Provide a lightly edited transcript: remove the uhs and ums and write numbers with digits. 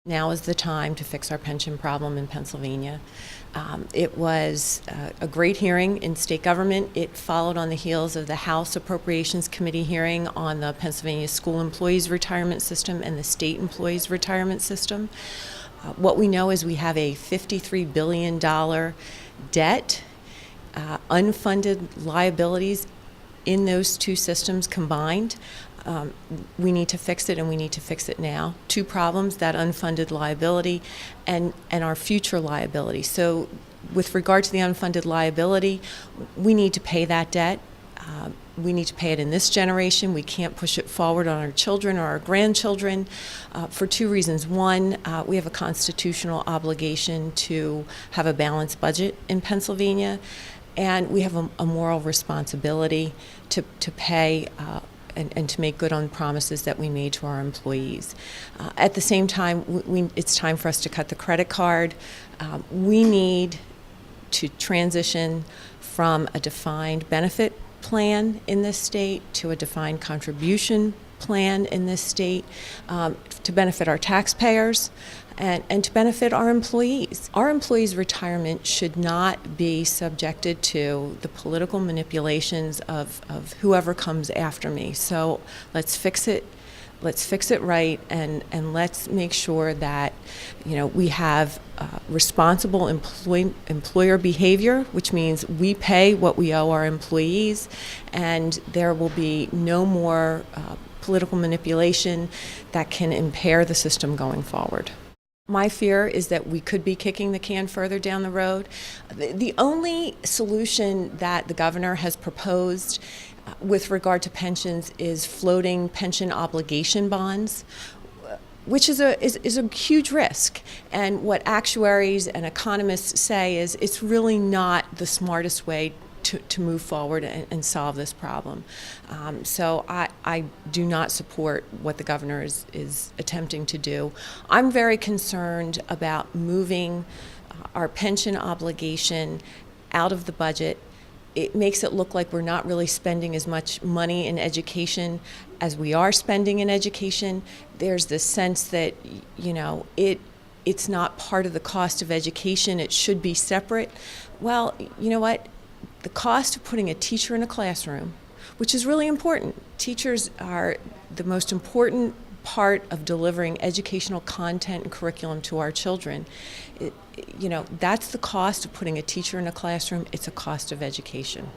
Now is the time to fix our pension problem in Pennsylvania. It was a great hearing in state government. It followed on the heels of the House Appropriations Committee hearing on the Pennsylvania School Employees Retirement System and the State Employees Retirement System. What we know is we have a $53 billion debt, unfunded liabilities in those two systems combined. We need to fix it, and we need to fix it now. Two problems: that unfunded liability and our future liability. So with regard to the unfunded liability, we need to pay that debt. We need to pay it in this generation. We can't push it forward on our children or our grandchildren for two reasons. One, we have a constitutional obligation to have a balanced budget in Pennsylvania, and we have a moral responsibility to pay and to make good on promises that we made to our employees. At the same time, it's time for us to cut the credit card. We need to transition from a defined benefit plan in this state to a defined contribution plan in this state to benefit our taxpayers and to benefit our employees. Our employees' retirement should not be subjected to the political manipulations of whoever comes after me. So let's fix it. Let's fix it right, and let's make sure that we have responsible employer behavior, which means we pay what we owe our employees, and there will be no more political manipulation that can impair the system going forward. My fear is that we could be kicking the can further down the road. The only solution that the governor has proposed with regard to pensions is floating pension obligation bonds, which is a huge risk. And what actuaries and economists say is it's really not the smartest way to move forward and solve this problem. So I do not support what the governor is attempting to do. I'm very concerned about moving our pension obligation out of the budget. It makes it look like we're not really spending as much money in education as we are spending in education. There's this sense that, it's not part of the cost of education. It should be separate. Well, you know what? The cost of putting a teacher in a classroom, which is really important. Teachers are the most important part of delivering educational content and curriculum to our children. That's the cost of putting a teacher in a classroom. It's a cost of education.